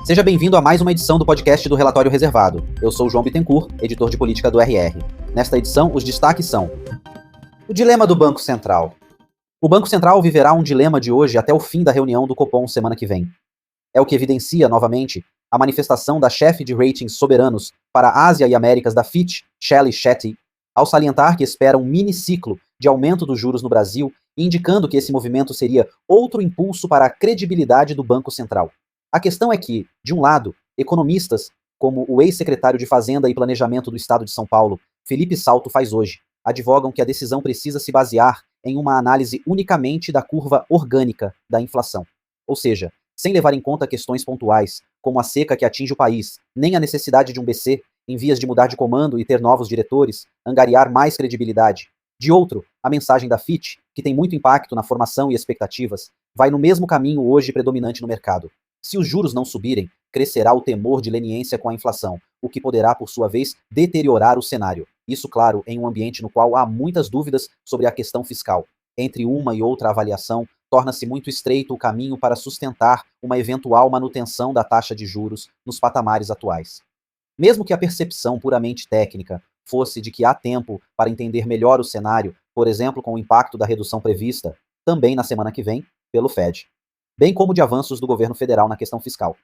Seja bem-vindo a mais uma edição do podcast do Relatório Reservado. Eu sou o João Bittencourt, editor de política do RR. Nesta edição, os destaques são: o dilema do Banco Central. O Banco Central viverá um dilema de hoje até o fim da reunião do Copom semana que vem. É o que evidencia, novamente, a manifestação da chefe de ratings soberanos para a Ásia e Américas da Fitch, Shelley Shetty, ao salientar que espera um mini-ciclo de aumento dos juros no Brasil, indicando que esse movimento seria outro impulso para a credibilidade do Banco Central. A questão é que, de um lado, economistas, como o ex-secretário de Fazenda e Planejamento do Estado de São Paulo, Felipe Salto, faz hoje, advogam que a decisão precisa se basear em uma análise unicamente da curva orgânica da inflação, ou seja, sem levar em conta questões pontuais, como a seca que atinge o país, nem a necessidade de um BC, em vias de mudar de comando e ter novos diretores, angariar mais credibilidade. De outro, a mensagem da Fitch, que tem muito impacto na formação e expectativas, vai no mesmo caminho hoje predominante no mercado. Se os juros não subirem, crescerá o temor de leniência com a inflação, o que poderá, por sua vez, deteriorar o cenário. Isso, claro, em um ambiente no qual há muitas dúvidas sobre a questão fiscal. Entre uma e outra avaliação, torna-se muito estreito o caminho para sustentar uma eventual manutenção da taxa de juros nos patamares atuais. Mesmo que a percepção puramente técnica fosse de que há tempo para entender melhor o cenário, por exemplo, com o impacto da redução prevista, também na semana que vem, pelo Fed, bem como de avanços do governo federal na questão fiscal.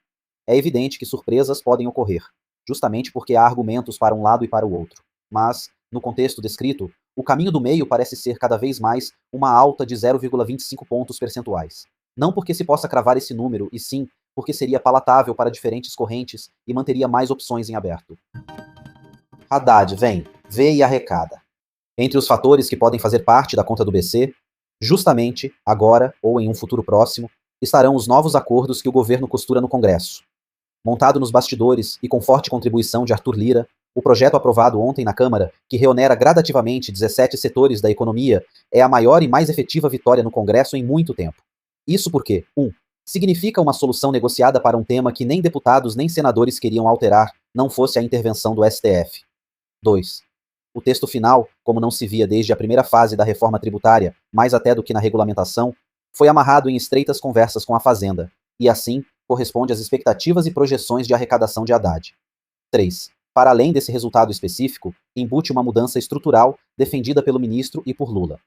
É evidente que surpresas podem ocorrer, justamente porque há argumentos para um lado e para o outro. Mas, no contexto descrito, o caminho do meio parece ser cada vez mais uma alta de 0,25 pontos percentuais. Não porque se possa cravar esse número, e sim porque seria palatável para diferentes correntes e manteria mais opções em aberto. Haddad vem, vê e arrecada. Entre os fatores que podem fazer parte da conta do BC, justamente, agora ou em um futuro próximo, estarão os novos acordos que o governo costura no Congresso. Montado nos bastidores e com forte contribuição de Arthur Lira, o projeto aprovado ontem na Câmara, que reonera gradativamente 17 setores da economia, é a maior e mais efetiva vitória no Congresso em muito tempo. Isso porque, 1. Significa uma solução negociada para um tema que nem deputados nem senadores queriam alterar, não fosse a intervenção do STF. 2. O texto final, como não se via desde a primeira fase da reforma tributária, mais até do que na regulamentação, foi amarrado em estreitas conversas com a Fazenda, e assim corresponde às expectativas e projeções de arrecadação de Haddad. 3. Para além desse resultado específico, embute uma mudança estrutural defendida pelo ministro e por Lula.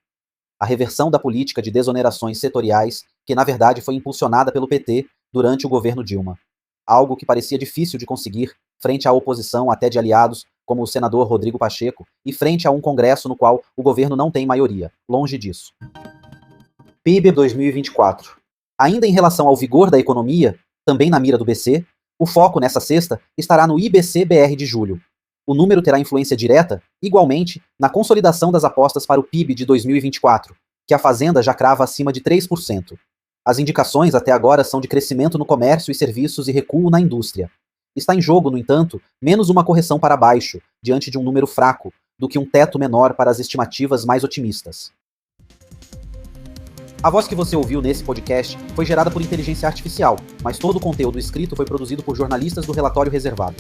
A reversão da política de desonerações setoriais, que na verdade foi impulsionada pelo PT durante o governo Dilma. Algo que parecia difícil de conseguir frente à oposição até de aliados como o senador Rodrigo Pacheco e frente a um Congresso no qual o governo não tem maioria, longe disso. PIB 2024. Ainda em relação ao vigor da economia, também na mira do BC, o foco nessa sexta estará no IBC-BR de julho. O número terá influência direta, igualmente, na consolidação das apostas para o PIB de 2024, que a Fazenda já crava acima de 3%. As indicações até agora são de crescimento no comércio e serviços e recuo na indústria. Está em jogo, no entanto, menos uma correção para baixo, diante de um número fraco, do que um teto menor para as estimativas mais otimistas. A voz que você ouviu nesse podcast foi gerada por inteligência artificial, mas todo o conteúdo escrito foi produzido por jornalistas do Relatório Reservado.